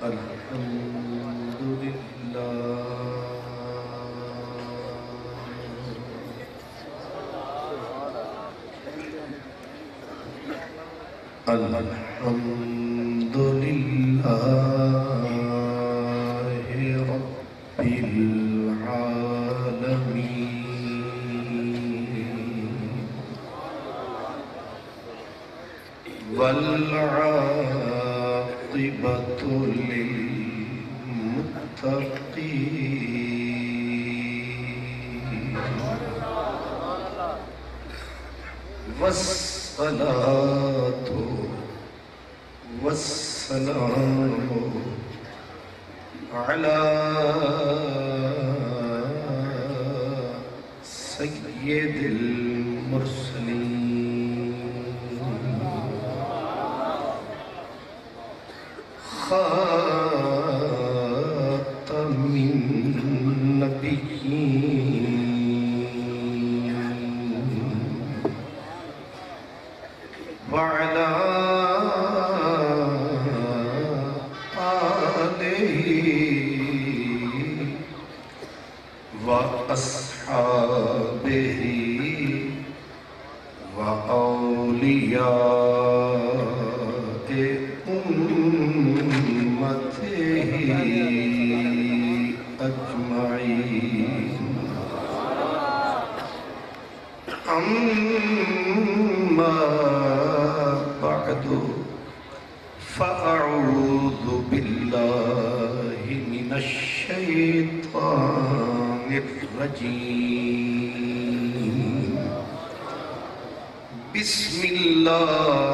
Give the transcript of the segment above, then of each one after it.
الحمد لله الحمد لله رب العالمين والعاقبة للمتقين والصلاة والسلام على سيد المرسلين خاتم النبيين وعلى وأصحابه وأولياء أمته أجمعين أما بعد فأعوذ بالله من الشيطان الرجيم بسم الله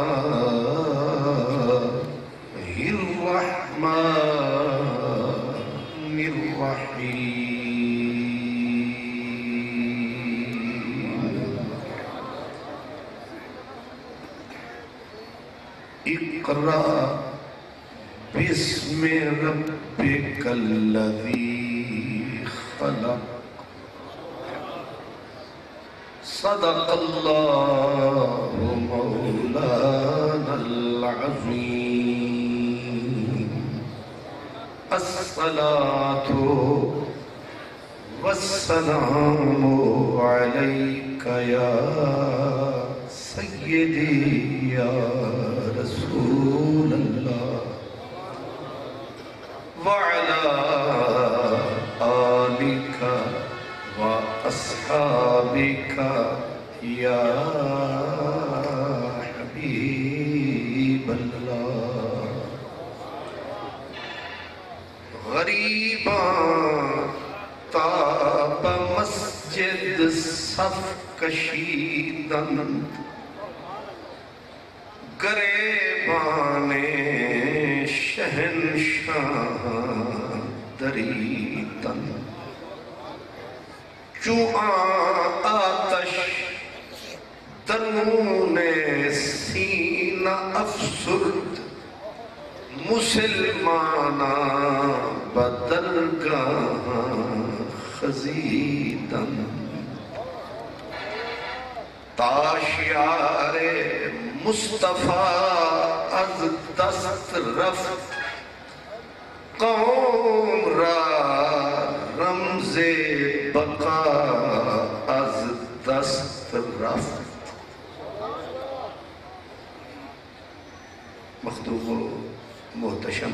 الرحمن الرحيم اقرأ باسم ربك الذي خلق صدق الله مولانا العظيم الصلاة والسلام عليك يا سيدي يا رسول الله وعلى آلك وأصحابك يا حبيب الله غریباں تاب مسجد صف کشیدن گریبان شہنشاہ دریدن چوں آتش درون سینہ افسرد مسلمانا بدرگاہ خزیدن تاشیار مصطفیٰ از دست رفت قوم را رمز بقا از دست رفت مخدوم و محتشم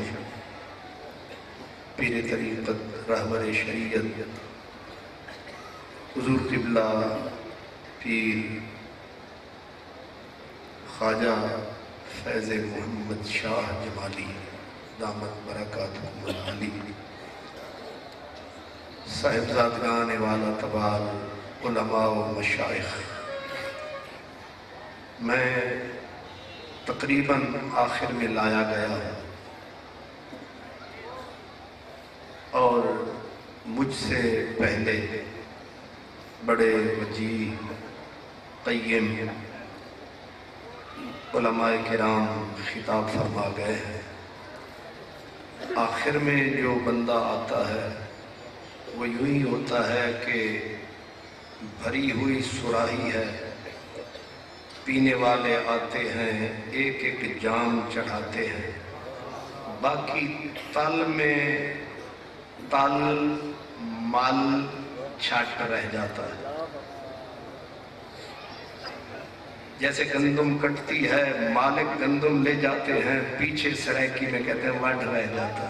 پیر طریقت رہبر شریعت حضور قبلہ پیر خواجہ فیض محمد شاہ جمالی دامت برکاتہ علی صاحبزادگان والا تبال علماء و مشائخ، میں تقریباً آخر میں لایا گیا ہے اور مجھ سے پہلے بڑے وجیح قیم علماء کرام خطاب فرما گئے ہیں۔ آخر میں جو بندہ آتا ہے وہ یوں ہی ہوتا ہے کہ بھری ہوئی سراہی ہے، پینے والے آتے ہیں ایک ایک جام چڑھاتے ہیں، باقی تل میں تل مل چھٹ رہ جاتا ہے. جیسے گندم کٹتی ہے، مالک گندم لے جاتے ہیں، پیچھے سڑیکی میں کہتے ہیں وڈ رہ جاتا ہے.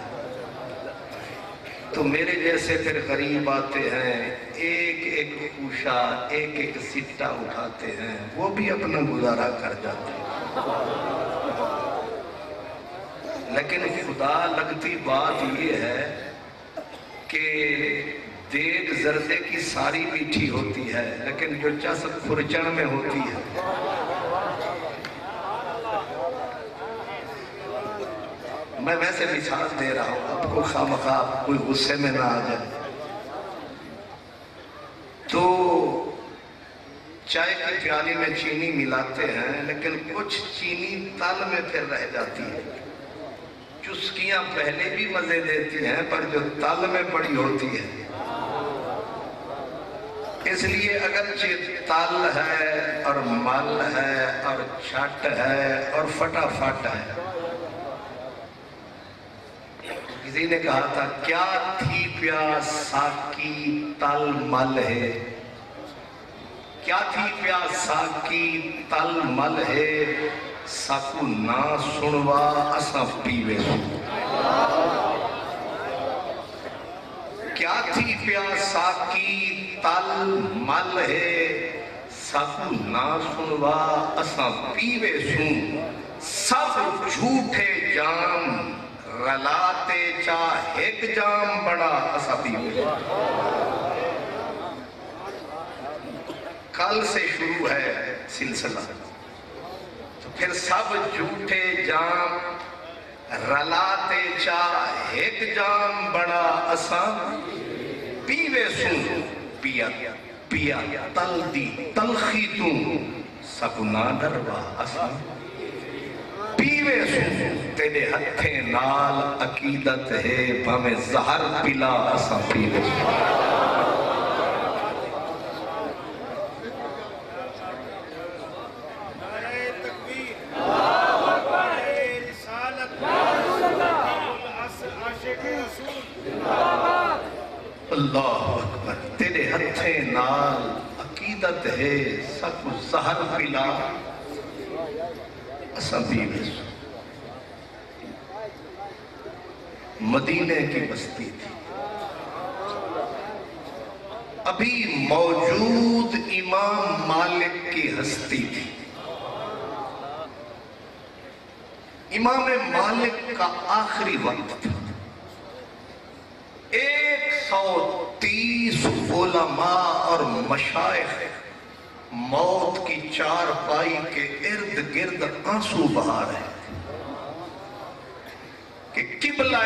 تو میرے جیسے پھر غریب آتے ہیں، ایک ایک کوشا ایک ایک سٹا اٹھاتے ہیں، وہ بھی اپنا گزارا کر جاتے ہیں. لیکن خدا لگتی بات یہ ہے کہ دیگ زردے کی ساری میٹھی ہوتی ہے، لیکن جو چس کھرچن میں ہوتی ہے. میں ویسے مثال دے رہا ہوں، آپ کو خواہ کوئی غصے میں نہ آ جائے. تو چائے کی پیالی میں چینی ملاتے ہیں، لیکن کچھ چینی تل میں پھر رہ جاتی ہے. چسکیاں پہلے بھی مزے دیتی ہیں، پر جو تل میں پڑی ہوتی ہے. اس لیے اگرچہ تل ہے اور مل ہے اور چھٹ ہے اور فٹافٹ ہے. کسی نے کہا تھا کیا تھی پیاس ساکی تل مل ہے، کیا تھی پیاس ساکی تل مل ہے، ساکو نہ سنوا اساں پیوے سن. کیا تھی پیاس ساکی تل مل ہے، ساکو نہ سنوا اساں پیوے سن. سب جھوٹے جام رلاتے چاہ ایک جام بڑا اساں پیوے سن. کل سے شروع ہے سلسلہ. تو پھر سب جھوٹے جام رلاتے چاہ ایک جام بڑا اساں پیوے سن. پیا پیا تل دی تلخی تو سب نہ ڈروا اساں پیوے سن. تیرے ہتھیں نال عقیدت ہے بھامے زہر پلا اساں پیوے سن. اللہ اکبر. تیرے ہتھیں نال عقیدت ہے سب زہر پلا اساں پیوے سن. مدینے کی بستی تھی، ابھی موجود امام مالک کی ہستی تھی. امام مالک کا آخری وقت تھا. 130 علماء اور مشائخ موت کی چار پائی کے ارد گرد آنسو بہا رہے تھے کہ قبلہ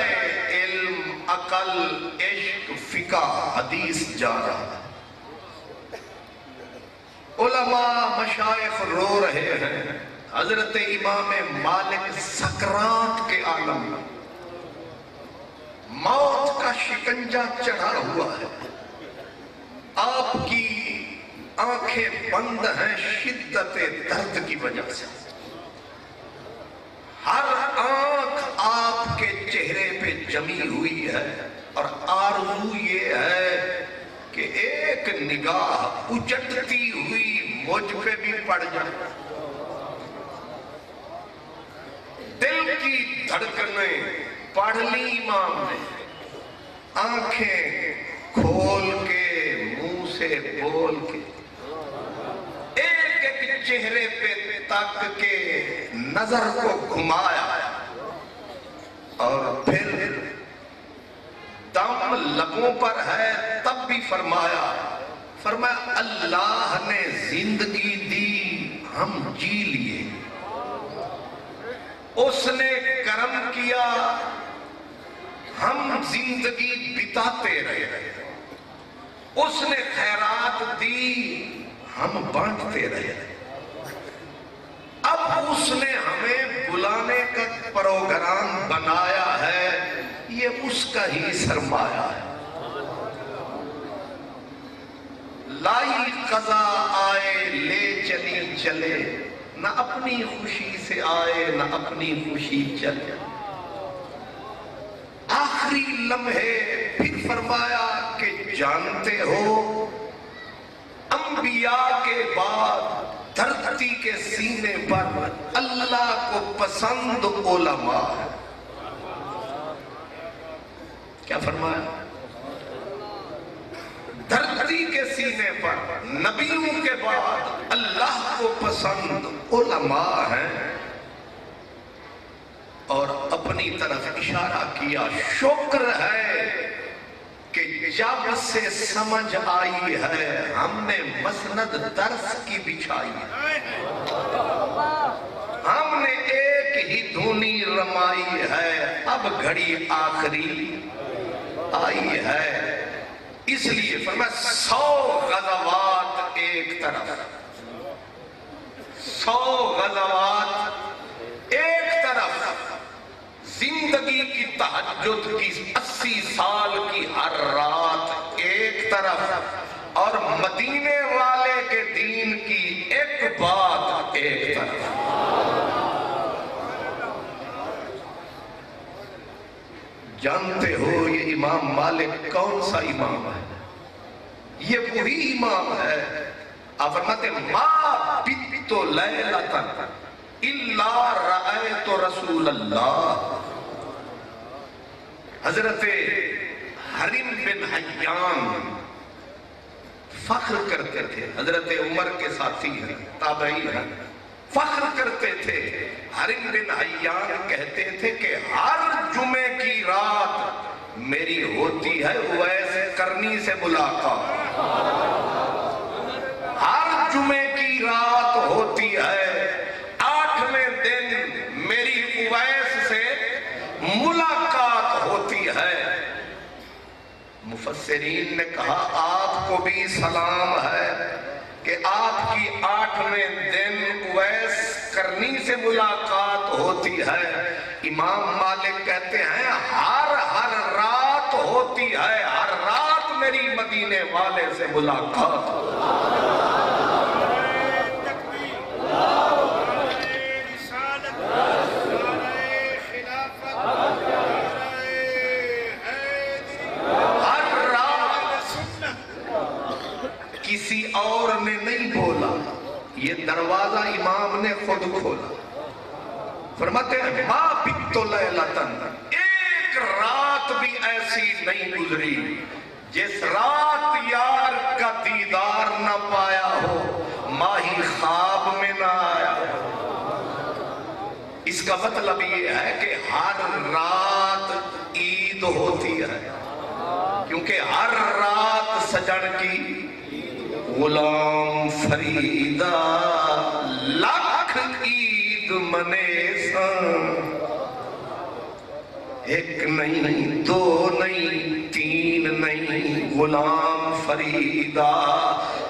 علم عقل عشق فقہ حدیث جا رہا ہے. علماء مشائخ رو رہے ہیں. حضرت امام مالک سکرات کے عالم میں موت کا شکنجہ چڑھا ہوا ہے. آپ کی آنکھیں بند ہیں شدت درد کی وجہ سے. ہر آنکھ آپ کے چہرے پہ جمی ہوئی ہے اور آرزو یہ ہے کہ ایک نگاہ اچٹتی ہوئی مجھ پہ بھی پڑ جائے. دل کی دھڑکنیں پڑھ لی امام نے. آنکھیں کھول کے منہ سے بول کے ایک ایک چہرے پہ تک کے نظر کو گھمایا اور پھر دم لبوں پر ہے تب بھی فرمایا اللہ نے زندگی دی ہم جی لیے. اس نے کرم کیا ہم زندگی بتاتے رہے. اس نے خیرات دی ہم بانٹتے رہے. اب اس نے ہمیں بلانے کا پروگرام بنایا ہے، یہ اس کا ہی سرمایہ ہے. لائی قضا آئے لے چلی چلے، نہ اپنی خوشی سے آئے نہ اپنی خوشی چلے. لمحے پھر فرمایا کہ جانتے ہو انبیاء کے بعد دھرتی کے سینے پر اللہ کو پسند علماء ہے. کیا فرمایا؟ دھرتی کے سینے پر نبیوں کے بعد اللہ کو پسند علماء ہیں. اور اپنی طرف اشارہ کیا شکر ہے کہ جب سے سمجھ آئی ہے ہم نے مسند درس کی بچھائی ہے. ہم نے ایک ہی دھونی رمائی ہے اب گھڑی آخری آئی ہے. اس لیے فرمایا 100 غزوات ایک طرف 100 غزوات ایک طرف زندگی کی تہجد کی 80 سال کی ہر رات ایک طرف اور مدینے والے کے دین کی ایک بات ایک طرف. جانتے ہو یہ امام مالک کون سا امام ہے؟ یہ وہی امام ہے. آپ فرماتے ما بت لیلۃ الا رأیت رسول اللہ. حضرت حرم بن حیان فخر کرتے تھے. حضرت عمر کے ساتھی ہیں تابعی ہیں. فخر کرتے تھے. حرم بن حیان کہتے تھے کہ ہر جمعے کی رات میری ہوتی ہے اویس کرنی سے ملاقات. ہر جمعے کی رات ہوتی ہے 8ویں دن میری اویس سے ملاقات ہوتی ہے. مفسرین نے کہا آپ کو بھی سلام ہے کہ آپ کی 8ویں دن اویس کرنی سے ملاقات ہوتی ہے. امام مالک کہتے ہیں ہر رات ہوتی ہے. ہر رات میری مدینے والے سے ملاقات کسی اور نے نہیں بولا. یہ دروازہ امام نے خود کھولا. فرماتے ہیں ما بت لیلۃ ایک رات بھی ایسی نہیں گزری جس رات یار کا دیدار نہ پایا ہو ماہی خواب میں نہ آیا. اس کا مطلب یہ ہے کہ ہر رات عید ہوتی ہے کیونکہ ہر رات سجن کی غلام فریدہ لاکھ عید منیسان. ایک نہیں دو نہیں تین نہیں غلام فریدہ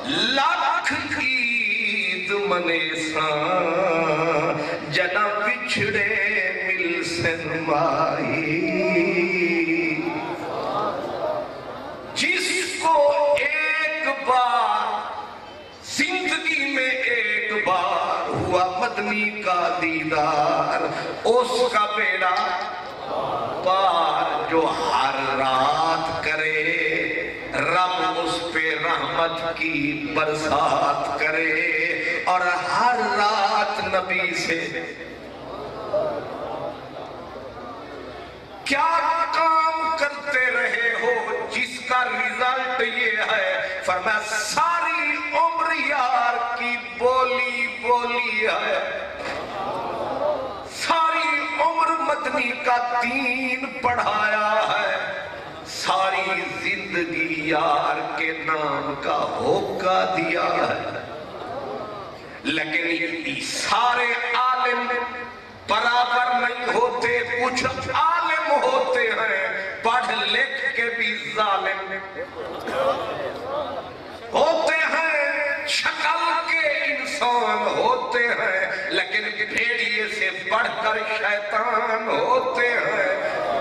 لاکھ عید منیسان. جنا بچھڑے مل سے نمائی جس کو ایک بار زندگی میں ایک بار ہوا مدنی کا دیدار اس کا بیڑا پار. جو ہر رات کرے رب اس پہ رحمت کی برسات کرے اور ہر رات نبی سے کیا کام کرتے رہے ہو جس کا رزلٹ یہ ہے. فرمایا ساری عمر یار کی بولی بولی ہے. ساری عمر مدنی کا دین پڑھایا ہے. ساری زندگی یار کے نام کا ہوکا دیا ہے. لیکن یہ سارے عالم برابر نہیں ہوتے. کچھ عالم ہوتے ہیں پڑھ لکھ کے بھی ظالم ہوتے ہیں. شکل کے انسان ہوتے ہیں لیکن بھیڑیے سے بڑھ کر شیطان ہوتے ہیں.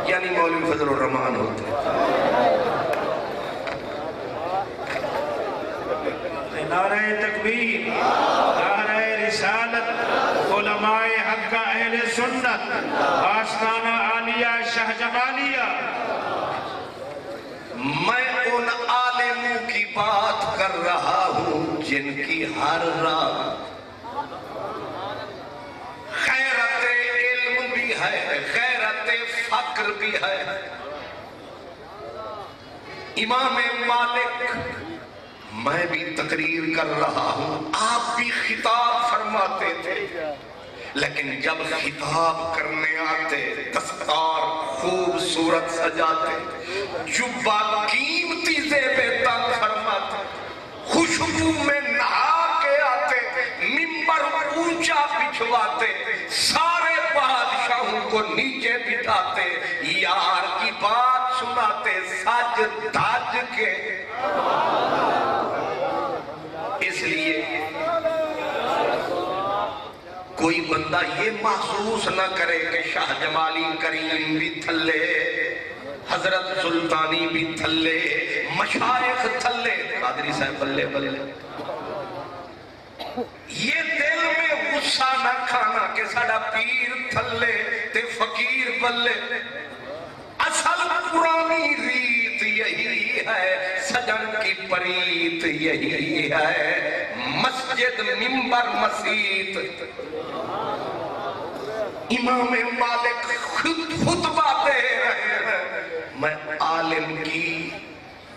یعنی مولوی فضل الرحمان ہوتے ہیں. نعرہ تکبیر، نعرہ رسالت، علماء حق اہل سنت، آستانہ عالیہ شاہ جمالیہ. میں ان عالموں کی بات کر رہا ہوں جن کی ہر رات غیرت علم بھی ہے، غیرت فقر بھی ہے۔ امام مالک، میں بھی تقریر کر رہا ہوں، آپ بھی خطاب فرماتے تھے، لیکن جب خطاب کرنے آتے دستار خوبصورت سجاتے، جبہ قیمتی زیب تن فرماتے، خوشبو میں نہا کے آتے، منبر اونچا بچھواتے، سارے بادشاہوں کو نیچے بٹھاتے، یار کی بات سناتے سج دھج کے۔ اس لیے کوئی بندہ یہ محسوس نہ کرے کہ شاہ جمالی کریم بھی تھلے، حضرت سلطانی بھی تھلے، مشائخ تھلے، قادری صاحب بلے بلے، یہ دل میں غصہ نہ کھانا کہ ساڑا پیر تھلے تے فقیر بلے۔ اصل پرانی ریت یہی ہے، سجن کی پریت یہی ہے، مسجد منبر مسیت۔ امام مالک خطبہ دے رہے ہیں، میں عالم کی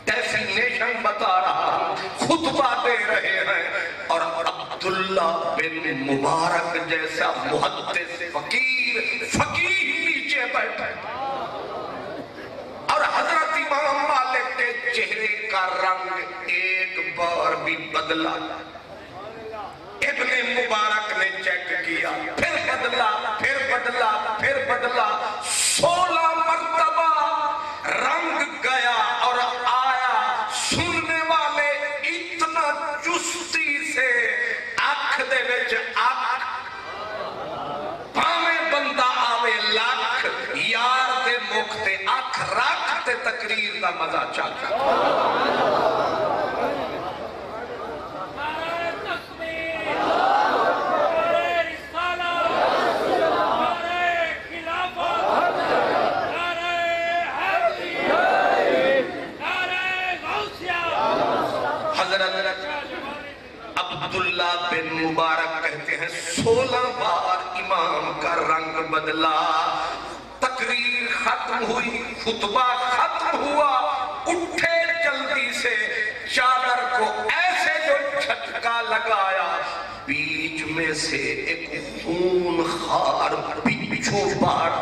ڈیفینیشن بتا رہا ہوں، خطبہ دے رہے ہیں، اور عبداللہ بن مبارک جیسا محدث فقیر نیچے بیٹھے، اور حضرت امام مالک کے چہرے کا رنگ ایک بار بھی بدلا۔ ابن مبارک نے چیک کیا، پھر بدلا، پھر بدلا، پھر بدلا، 16 مرتبہ رنگ گیا اور آیا۔ سننے والے اتنا چستی سے اکھ دے وچ اکھ، پاویں بندہ آوے لاکھ، یار دے مکھ تے اکھ رکھ تے تقریر دا مزہ چاہتا۔ عبداللہ بن مبارک کہتے ہیں 16 بار امام کا رنگ بدلا، تقریر ختم ہوئی، خطبہ ختم ہوا، اٹھے جلدی سے، چادر کو ایسے جو جھٹکا لگایا، بیچ میں سے ایک خون خار بچھو باہر،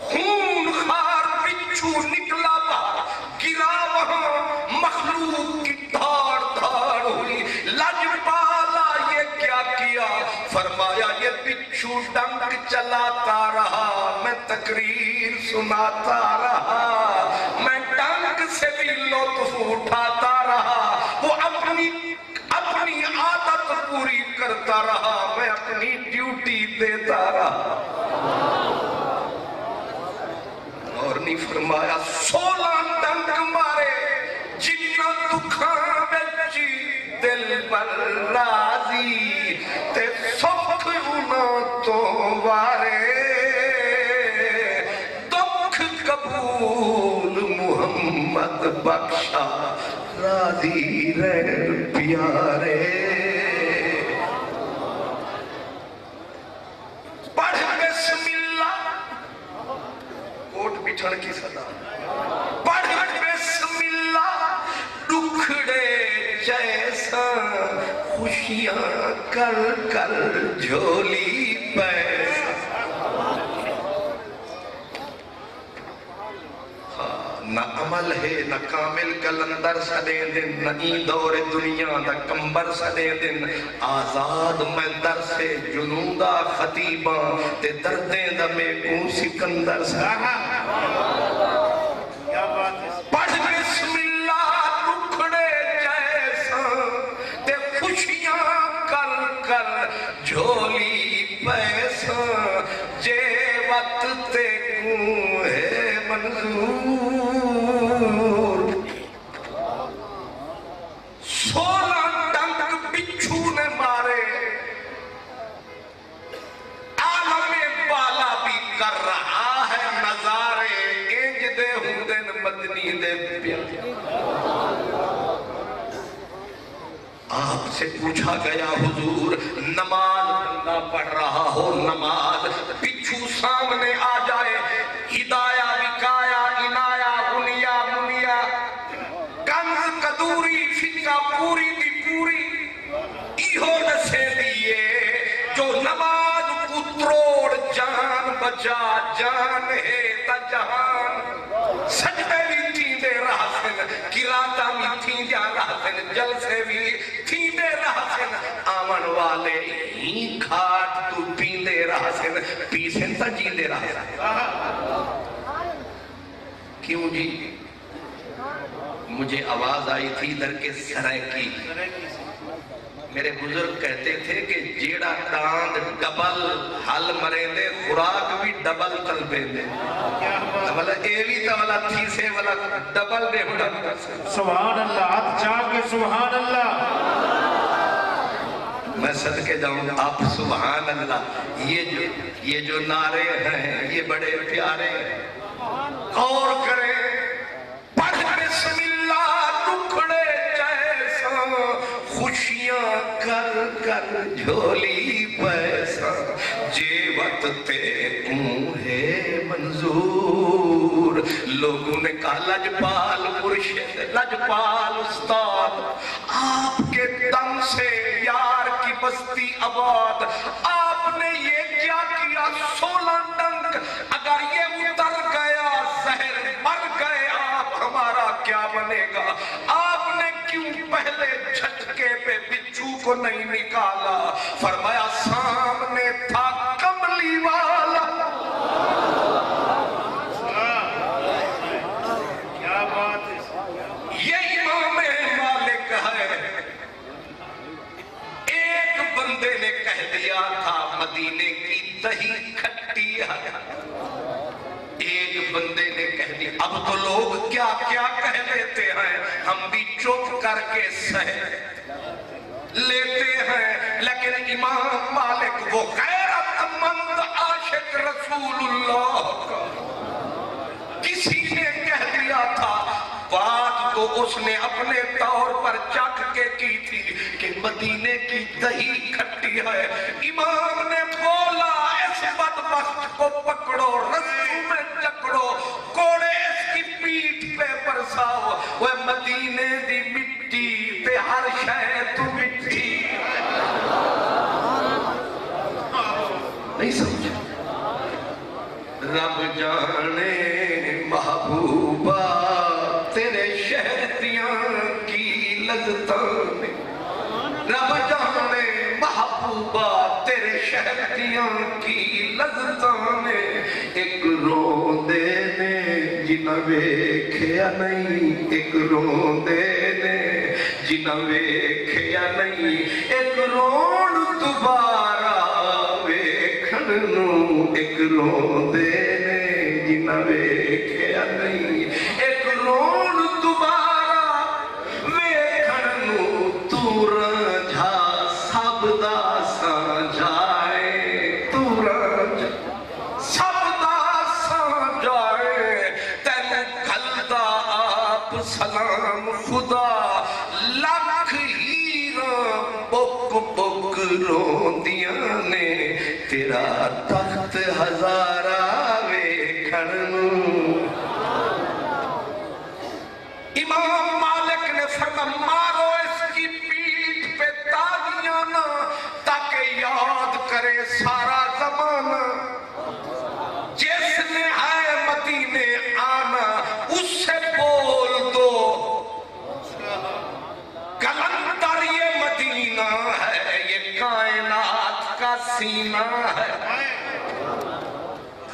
خون خار بچھو نکلا باہر، گرا وہاں، مخلوق کی دھاڑ دھاڑ ہوئی، لجپالا یہ کیا کیا؟ فرمایا یہ بچھو ڈنک چلاتا رہا، میں تقریر سناتا رہا، میں ڈنک سے بھی لطف اٹھاتا رہا، وہ اپنی عادت پوری کرتا رہا، میں اپنی ڈیوٹی دیتا رہا۔ اور نہیں فرمایا 16 ڈنک مارے، جنہ دکھاں بچی دل پر راضی، تے سکھ انہوں تو وارے، دکھ قبول محمد بخشا، راضی رہن پیارے۔ پڑھ بسم اللہ، کوٹ بچھڑ کی صدا، پڑھ بسم اللہ، دکھڑے جیسا خوشیاں کر کر جھولی پیسا۔ نہ عمل ہے نہ کامل کلندر سدے دن، نہ این دور دنیا دا کمبر سدے دن، آزاد میں در سے جنودا خطیباں تے دردیں دمے کو سکندر سہا۔ پڑھ بسم اللہ، دکھڑے جیسا تے خوشیاں کر کر جھولی پیسا، جے وقت تے کو ہے منظور۔ 16 ڈنک بچھو نے مارے، عالم بالا بھی کر رہا ہے نظارے، انج دے ہوں دن مدنی سے پوچھا گیا حضور نماز بندہ پڑھ رہا ہو نماز بچھو سامنے آ جائے ہدایہ وکایا عنایا غنیا منیا کنز قدوری فکا پوری دی پوری ایہو نسے دیئے جو نماز کو تروڑ جان بچا جان ہے تا جہان سجدے بھی تھیندے رہسن کراتا بھی تھیندے رہسن جلسے بھی تھیندے رہسن آمن والے ہی کھاٹ تو پیندے رہسن پیسن تا جیندے رہسن کیوں جی مجھے آواز آئی تھی در کے سرائے کی میرے بزرگ کہتے تھے کہ جیڑا ٹاند ڈبل حل مرے دے خوراک بھی ڈبل طلبے دے والا ایوی تا والا تھیسے والا ڈبل دے سبحان اللہ ہاتھ چاہ کے سبحان اللہ میں صدقے جاؤں آپ سبحان اللہ یہ جو نعرے ہیں یہ بڑے پیارے غور کریں پڑھ بسم اللہ ٹکڑے جیسا خوشیاں کر کر جھولی پیسا جیوت تے ہے منظور لوگوں نے کہا لجپال مرشد لجپال استاد آپ کے دم سے یار کی بستی آباد آپ نے یہ کیا 16 ڈنک اگر یہ اتر گیا زہر مر گئے آپ ہمارا کیا بنے گا آپ نے کیوں پہلے جھٹکے پہ بچھو کو نہیں نکالا فرمایا سامنے تھا کملی والا کیا بات ہے یہ امام مالک ہے ایک بندے نے کہہ دیا تھا مدینے کی دہی کھٹی ہے ایک بندے نے کہہ دیا اب تو لوگ کیا کیا کہہ لیتے ہیں ہم بھی چپ کر کے سہ لیتے ہیں لیکن امام مالک وہ غیرت مند عاشق رسول اللہ کا کسی نے کہہ دیا تھا بات تو اس نے اپنے طور پر چکھ کے کی تھی کہ مدینے کی دہی کھٹی ہے امام نے بولا اس بدبخت کو پکڑو رسو میں چکڑو کوڑے اس کی پیٹ پہ برساؤ وہ مدینے دی مٹی پہ ہر شے تو مٹی نہیں سمجھا رب جانے محبوبہ تیرے شہدیاں کی لذتاں میں رب جانے محبوبہ تیرے شہدیاں کی لذتاں میں ایک روندے نے جنہ ویکھیا نہیں ایک روندے نے جنہ ویکھیا نہیں ایک رون دوبارہ ویکھن نو ایک روندے نے جنہ ویکھیا نہیں ایک رون دوبارہ ویکھن نو تو رجھا سب دا سانجائے تو رجھا سب دا سانجائے تینو کھلدا آپ سلام خدا لکھ ہیراں بک بک روندیاں نے تیرا تخت ہزارہ ویکھن نو امام مالک نے فرمایا مارو اس کی پیٹھ پہ تالیاں نہ تاکہ یاد کرے سارا زمانہ جس نے ہے مدینے آنا اس سے بول دو کلندر یہ مدینہ ہے یہ کائنات کا سینہ ہے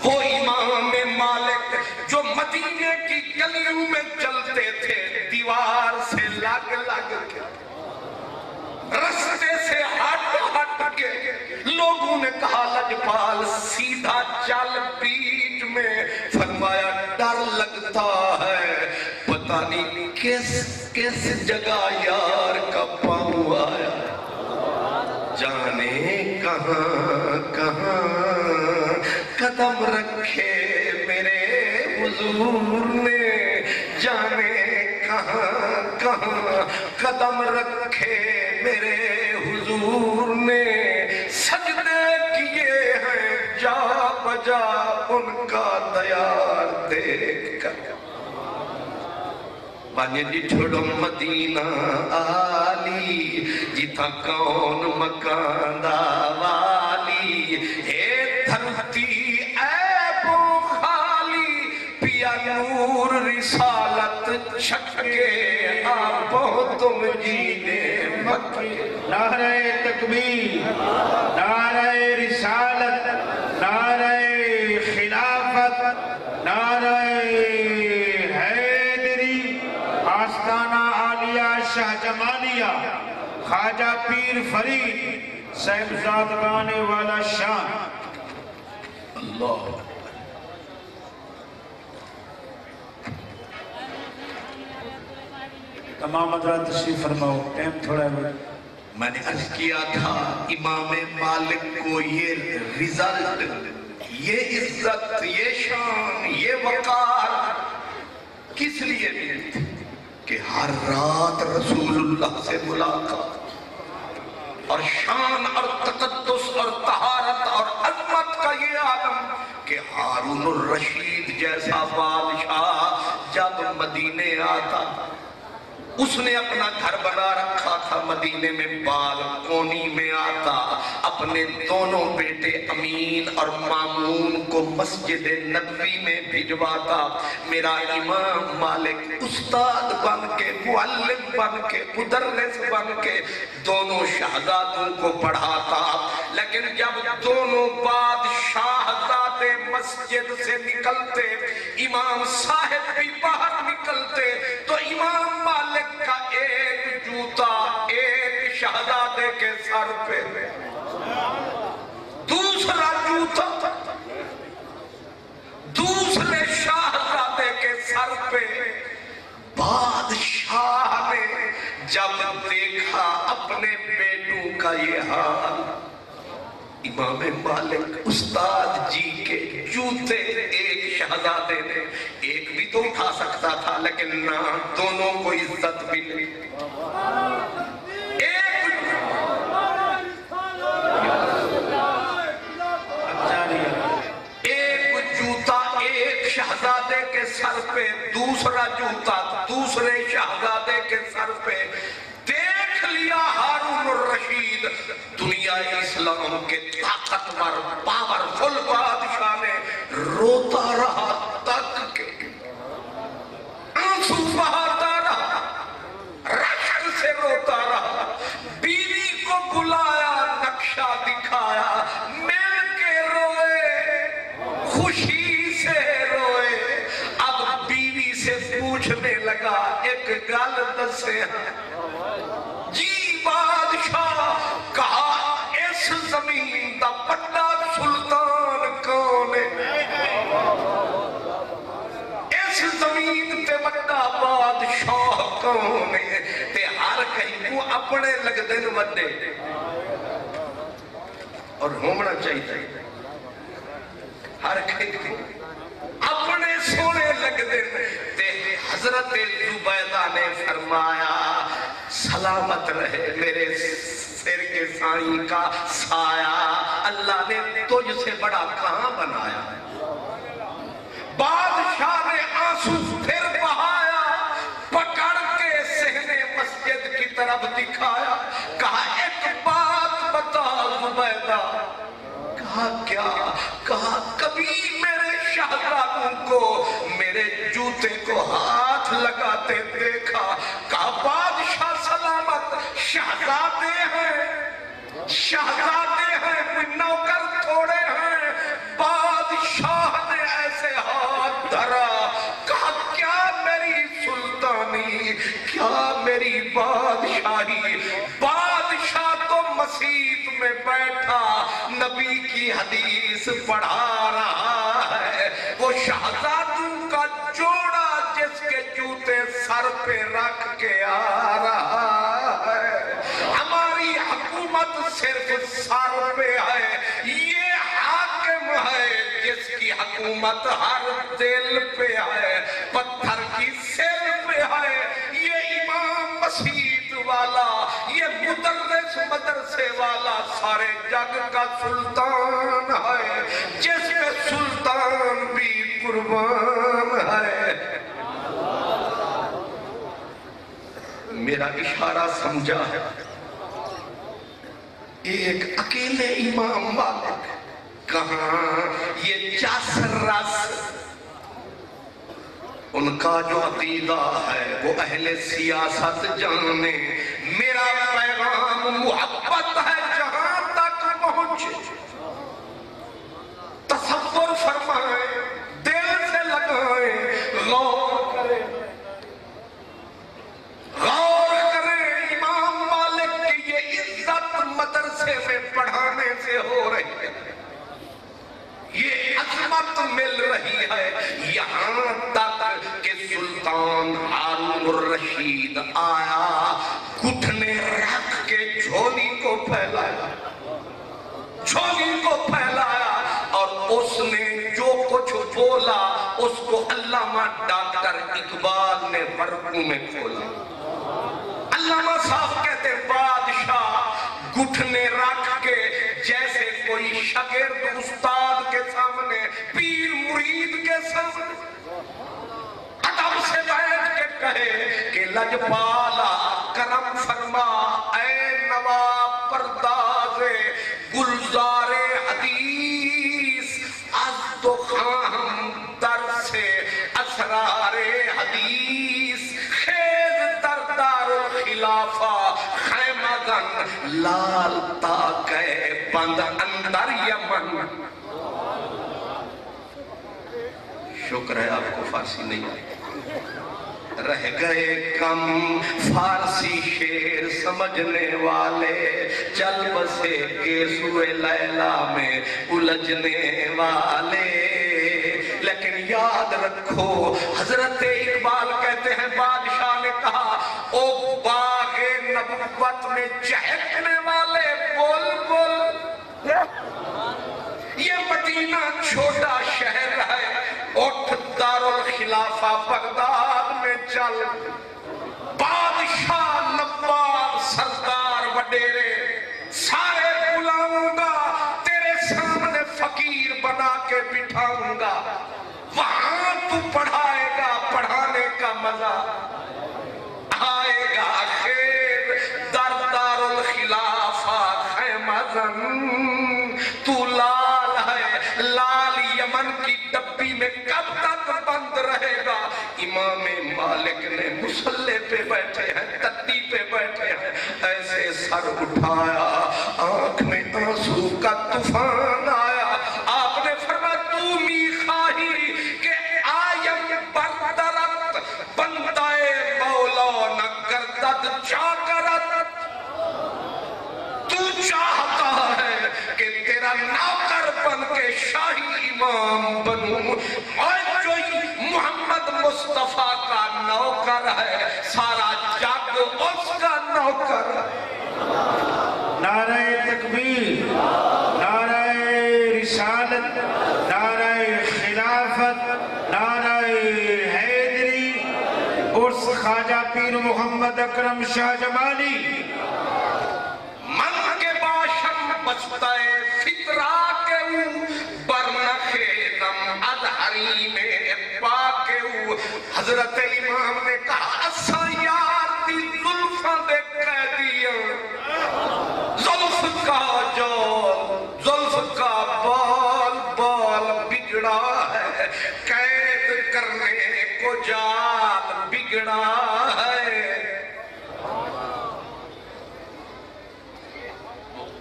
وہ امام مالک جو مدینے کی گلیوں میں چلتے تھے دیوار سے لگ لگ کے رستے سے ہٹ ہٹ کے لوگوں نے کہا لجپال سیدھا چل بیٹ میں فرمایا ڈر لگتا ہے پتہ نہیں کس جگہ یار کا پاؤں آیا جانے کہاں کہاں قدم رکھے میرے حضور نے جانے کہاں کہاں قدم رکھے میرے حضور نے، سجدے کیے ہیں جا بجا ان کا دیار دیکھ کر۔ بانی ڈٹھڑو مدینہ آلی جتا کون مکان دا والی، اے دھرتی عیب و خالی پیا نور رسالت چھک کے آپو تم جینے مکے۔ نعرہ تکبیر، نعرہ رسالت، نعرہ خلافت، نعرہ حیدری، آستانہ عالیہ شاہ جمالیہ، خواجہ پیر فرید صاحبزادگان والا شان۔ اللہ تمام حضرات تشریف فرماؤ، ٹائم تھوڑا ہے۔ میں نے عرض کیا تھا امام مالک کو یہ رزلٹ، یہ عزت، یہ شان، یہ وقار کس لیے ملی تھی کہ ہر رات رسول اللہ سے ملاقات، اور شان اور تقدس اور طہارت اور عظمت کا یہ عالم کہ ہارون الرشید جیسا بادشاہ جب مدینے آتا، اس نے اپنا گھر بنا رکھا تھا مدینے میں، بالکونی میں آتا، اپنے دونوں بیٹے امین اور مامون کو مسجد نبوی میں بھجواتا۔ میرا امام مالک استاد بن کے، معلم بن کے، مدرس بن کے دونوں شہزادوں کو پڑھاتا، لیکن جب دونوں بادشاہزادے مسجد سے نکلتے، امام صاحب بھی باہر نکلتے، تو امام مالک کا ایک جوتا ایک شہزادے کے سر پہ، دوسرا جوتا دوسرے شہزادے کے سر پہ۔ بادشاہ نے جب دیکھا اپنے بیٹوں کا یہ حال، امام مالک استاد جی کے جوتے ایک شہزادے نے، ایک بھی تو اٹھا سکتا تھا لیکن نہ، دونوں کو عزت بھی نہیں۔ ایک جوتا ایک شہزادے کے سر پہ، دوسرا جوتا دوسرے شہزادے کے سر پہ۔ دیکھ لیا ہارون الرشید، دنیا اسلام کے طاقتور پاورفل بادشاہ نے، روتا رہا تک کے آنسو بہاتا رہا، رشک سے روتا رہا، بیوی کو بلایا، نقشہ دکھایا، مل کے روئے، خوشی سے روئے۔ اب بیوی سے پوچھنے لگا، ایک گل دسے جی بادشاہ، کہا اس زمین دا بڑا سلطان کون ہے؟ اس زمین تے بڑا بادشاہ کون ہے؟ تے ہر کہیں کو اپنے لگ دن وڈے، اور ہومنا چاہیے ہر کہیں کو اپنے سونے لگ دن۔ تے حضرت زبیدہ نے فرمایا، سلامت رہے میرے سر کے سائیں کا سایہ، اللہ نے تجھ سے بڑا کہاں بنایا۔ بادشاہ نے آنسو پھر بہایا، پکڑ کے صحن مسجد کی طرف دکھایا، کہا ایک بات بتا زبیدہ۔ کہا کیا؟ کہا کبھی میرے شہزادوں کو میرے جوتے کو ہاتھ لگاتے دیکھا؟ کہا بادشاہ سلامت، شہزادے ہیں، شہزادے ہیں، کوئی نوکر تھوڑے ہیں۔ بادشاہ نے ایسے ہاتھ دھرا، کہا کیا میری سلطانی، کیا میری بادشاہی؟ بادشاہ تو مسجد میں بیٹھا نبی کی حدیث پڑھا رہا ہے، وہ شہزادوں کا جوڑا جس کے جوتے سر پہ رکھ کے آ رہا ہے۔ ہماری حکومت صرف سر پہ ہے، یہ حاکم ہے جس کی حکومت ہر دل پہ ہے، پتھر کی سر پہ ہے، سارے جگ کا سلطان ہے، جس پہ سلطان بھی قربان ہے۔ میرا اشارہ سمجھا ہے؟ ایک اکیلے امام مالک کہاں یہ جاسر رس، ان کا جو عقیدہ ہے وہ اہل سیاست جانے، میرا پیغام محبت ہے جہاں تک پہنچے۔ تصور فرمائیں، دل سے لگائیں، غور کریں، غور کریں۔ امام مالک کی یہ عزت مدرسے میں پڑھانے سے ہو رہی ہے، یہ عظمت مل رہی ہے، یہاں تک کہ سلطان ہارون الرشید آیا، گھٹنے رکھ کے جھولی کو پھیلایا، جھولی کو پھیلایا، اور اس نے جو کچھ بولا اس کو علامہ ڈاکٹر اقبال نے برقوں میں کھولا۔ علامہ صاحب کہتے ہیں بادشاہ گھٹنے رکھ کے جیسے کوئی شاگرد استاد کے سامنے، پیر مرید کے سامنے ادب سے بیٹھ کے کہے کہ لجپالا کرم فرما اے نواب پرداز گلزار حدیث، از تو خواہم در سے اسرار حدیث، خیز در دار الخلافہ خیمہ گن لال تاکہ بند اندر یمن۔ شکر ہے آپ کو فارسی نہیں آئی، رہ گئے کم فارسی شعر سمجھنے والے، چل بسے گیسوئے لیلا میں الجھنے والے۔ لیکن یاد رکھو حضرت اقبال کہتے ہیں بادشاہ نے کہا او باغ نبوت میں چہکنے والے بول بول، یہ مدینہ چھوٹا شہر ہے، اٹھ دارالخلافہ بغداد میں چل، بادشاہ نواب سردار وڈیرے سارے بلاؤں گا، تیرے سامنے فقیر بنا کے بٹھاؤں گا، وہاں تو پڑھائے گا، پڑھانے کا مزہ آئے گا، خیر در دارالخلافہ خیمہ زن، تو لال ہے، لال یمن کی ڈبی میں کب تک بند رہے گا؟ امام مالک نے مصلے پہ بیٹھے ہیں، تتی پہ بیٹھے ہیں، ایسے سر اٹھایا، آنکھ میں آنسو کا طوفان آیا، آپ نے فرمایا تو میخاہی کہ آیم بردرت بندائے مولا نہ گردد چاکرت، تو چاہتا ہے کہ تیرا نوکر بن کے شاہی امام بنوں، اور جو محمد مصطفیٰ کا نوکر ہے سارا جگ اس کا نوکر ہے۔ نعرہ تکبیر، نعرہ رسالت، نعرہ خلافت، نعرہ حیدری، اس خواجہ پیر محمد اکرم شاہ جمالی من کے باشم بچتا فطرہ کے برنخ دم ادھری میں پاکے، حضرت امام نے کہا اسا یار دی ظلفہ دے قیدیاں، ظلف کا جول، ظلف کا بال بال بگڑا ہے، قید کرنے کو جال بگڑا ہے۔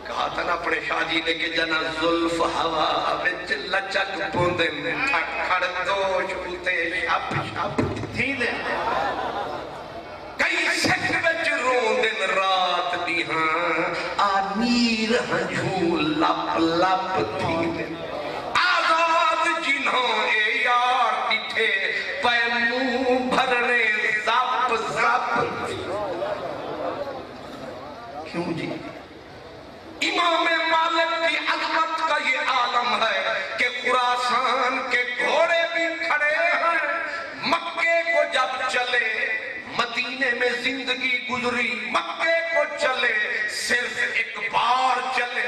کہا تھا نا اپنے شاہ جی نے کہ جنا ظلف ہوا وچ لچک پوندے کھڑ کھڑ دوش بوتے شپ شپ تھی دے، کئی سکھ وچ رون دن رات دیہاں آنیر ہنجھول لپ لپ تھی دے، آزاد جنہوں اے یار ڈٹھے پیمو بھرنے زپ زپ تھی۔ کیوں جی؟ امام مالک کی عظمت کا یہ عالم ہے کہ خراسان کے گھوڑے بھی کھڑے ہیں، مکے کو جب چلے، مدینے میں زندگی گزری، مکے کو چلے صرف ایک بار چلے،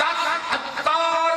10,000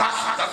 10-10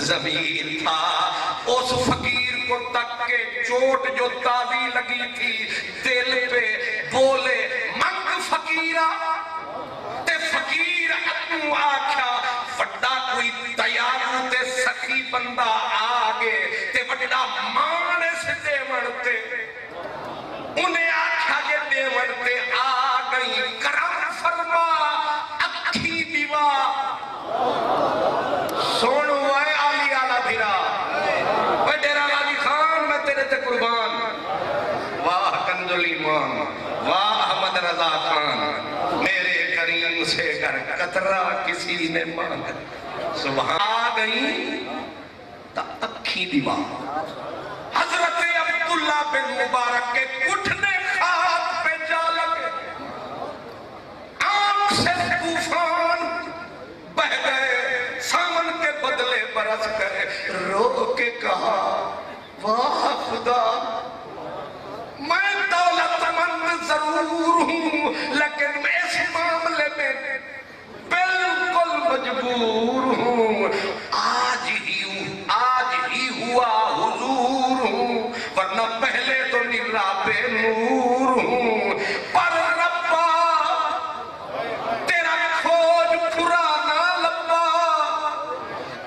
ضمیر تھا اس فقیر کو تک کے چوٹ جو تازی لگی تھی دل پہ بولے منگ فقیرہ تے فقیر اپنو آکھا وڈا کوئی تیارو تے سخی بندہ آگے تے وڈا مانے سے دے مرتے انہیں آکھا یہ دے مرتے آگئی کرم فرما اکھی دیوا سونو آئے آلی آلہ بھیرا وے ڈیرہ غازی خان میں تیرے تے قربان واہ کنزل ایمان واہ احمد رضا خان میرے کریم سے گر قطرہ کسی نے مانگ سبحان آگئی تا اکھی دیوا حضرت عبداللہ بن مبارک کے گھٹنے خاک پہ جا لگے آنکھ سے طوفان بہ گئے سامن کے بدلے برس گئے رو کے کہا واہ خدا میں دولت مند ضرور ہوں لیکن میں اس معاملے میں بالکل مجبور ہوں آج ہی ہوا حضور ہوں ورنہ پہلے تو نراب نور ہوں پر ربا تیرا کھوج پرانا لبا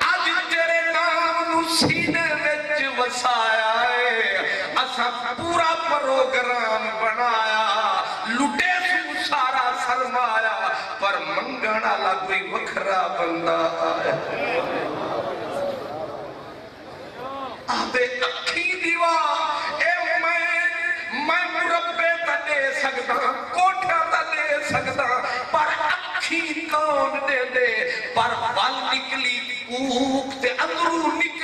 آج تیرے نام نو سینے وچ وسایا ہے اسا پورا پروگرام بنایا لٹے سو سارا سرمایا پر منگنا کوئی وکھرا بندہ آیا آدھے اکھی دیوا اے میں مربے تا دے سکتا کوٹھا تا دے سکتا پر اکھی کون دے دے پر بل نکلی کوک تے اندرو نکلی